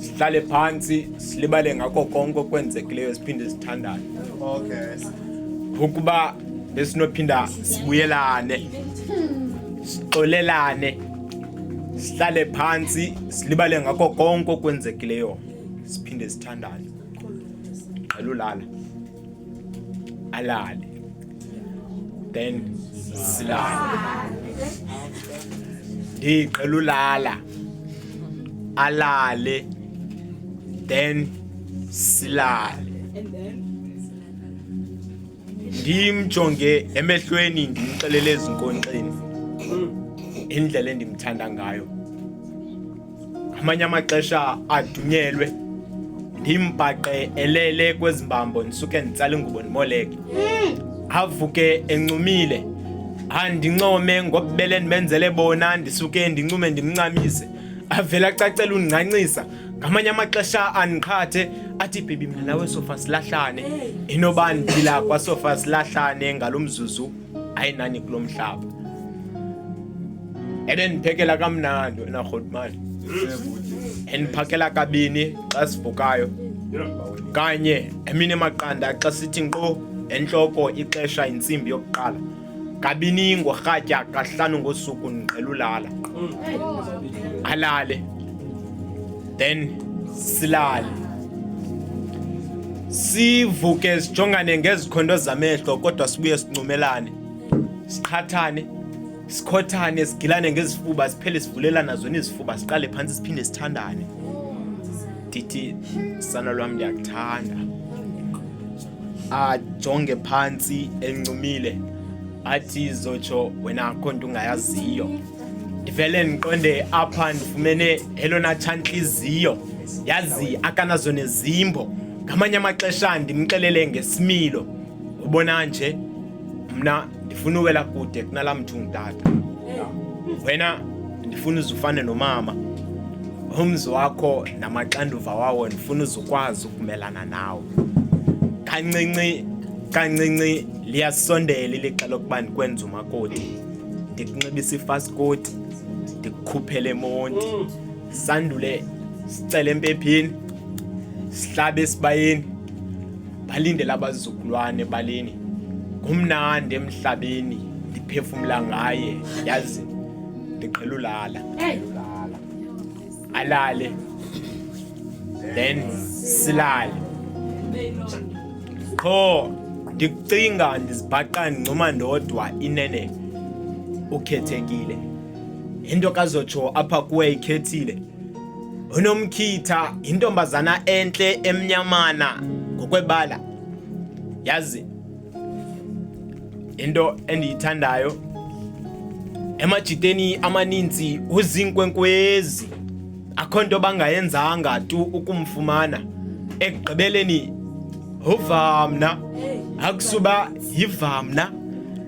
Sihlale phansi silibale ngakho konke okwenzekileyo siphinde sithandane. Okay. Ukuba besinophinda sibuyelane, sixolelane, sihlale phansi silibale ngakho konke okwenzekileyo siphinde sithandane. Qala ulala. Alale. Then silale. Ndiqala ulala. Alale. Then silale. Ndimjonge emehlweni ndimxelele ezinkonxeni indlela endimthanda ngayo. Amanye amaxesha adunyelwe ndimbhaqe elele kwezimbambo ndisuke nditsala ingubo ndimoleke. Avuke encumile andincome ngobubele ndimenzele bona ndisuke ndincume ndimncamise. Avela acacela undincancisa ngamanye amaxesha andiqhathe athi baby mina nawe sofa silahlane inoba ndila kwa sofa silahlane ngalomzuzu ayinani kulomhlaba. Endiphekela kamnandi wena Godman. Endiphakela kabini xa sivukayo. Kanye emini emaqanda xa sithi nkqo enhloko ixesha intsimbi yokuqala. Kabini ngorhatya kahlanu ngosuku ndiqela ulala. Alale. Then silale. Sivuke sijongane ngezikhondo zamehlo kodwa sibuye sincumelane. Siqhathane, sikhothane, sigilane ngezifuba siphele sivulelana zona izifuba siqale phansi siphinde sithandane. Ndithi sana lwam ndiyakuthanda. Ajonge phansi encumile. Athi zotsho wena akho nto ungayaziyo. Ndivele ndiqonde apha ndifumene elona tshantliziyo yazi akanazo nezimbo. Ngamanye amaxesha ndimxelele ngesimilo. Ubona nje mna ndifuna uwela kude kunala mntu ngutata. Wena ndifuna uzufane nomama. Umzi wakho namaxanduva wawo ndifuna uzukwazi ukumelana nawo. Kancinci liyasondela ilixa lokuba ndikwenza umakoti. Ndikunxibisa ifasikoti, ndikukhuphele emonti, sandule sicele empephini, sihlabe esibayeni, balindele abazukulwane baleni. Ngumnandi emhlabeni, ndiphefumla ngaye, yazi ndiqhela ulala. Alale. Then silale. Qho ndikucinga ndizibhaqa ndincuma ndodwa inene ukhethekile. Into kazotsho apha kuwe ikhethile. Unomkhitha intombazana entle emnyamana ngokwebala. Yazi into endiyithandayo emajiteni amaninzi uzinkwenkwezi. Akho nto bangayenzanga tu ukumfumana. Ekugqibeleni uvamna akusuba yivamna.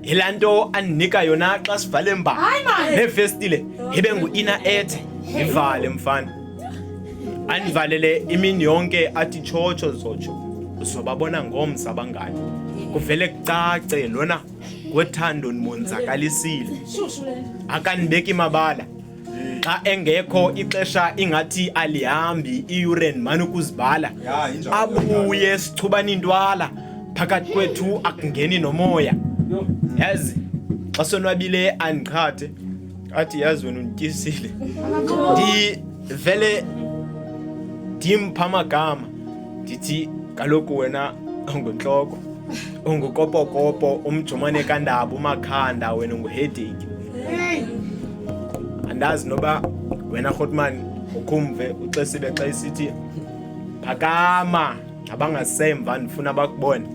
Ilanto andinika yona xa sivale mba nefestile ibe ngu-ina ethe ivale mfana. Andivalele imini yonke athi tshotsho zotsho uzobabona ngomsa abangani. Kuvele kucace lona ngothando ndimonzakalisile. Akandibeki mabala. Xa engekho ixesha ingathi alihambi iyure ndimane ukuzibala. Abuye sichubana intwala phakathi kwethu akungeni nomoya. Yazi xa sonwabile andiqhathe athi yazi wena undityisile. Ndivele ndimpha amagama ndithi kaloku wena unguntloko, ungukopokopo, umjomane kandaba, umakhanda, wena unguheadache. Andazi noba wena Godman ukhumve uXesibe xa isithi phakama abangasemva ndifuna bakubone.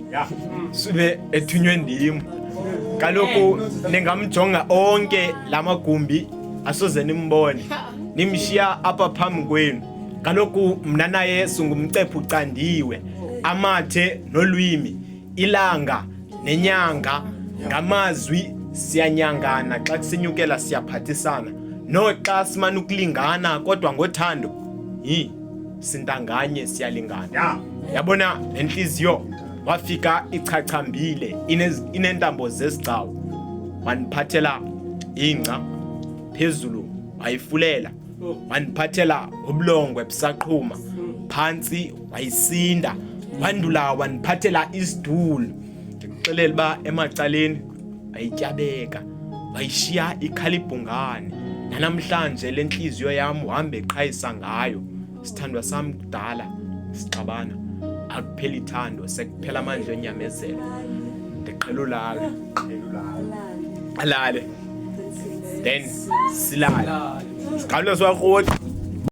Sube ethunywe ndim. Kaloku ningamjonga onke lamagumbi asoze nimbone. Nimshiya apha phambi kwenu. Kaloku mna naye singumcephu ucandiwe. Amathe nolwimi, ilanga nenyanga, ngamazwi siyanyangana xa kusenyukela siyaphathisana. Noxa simane ukulingana kodwa ngothando sintanganye siyalingana. Yabona lenhliziyo wafika ichachambile inentambo zesigcawu. Waniphathela ingca phezulu wayifulela waniphathela ubulongwe busaqhuma phansi wayisinda, wandula waniphathela isidulu. Ngikuxelela ba emacaleni ayityabeka, wayishiya ikhalibhungane. Namhlanje lenhliziyo yami uhambe eqhayisa ngayo. Sithandwa sami kudala sixabana, akuphela ithando, sekuphela manje enyamezelo. Ndiqhela ulala, alale then silale. Siqalwe siwakhoti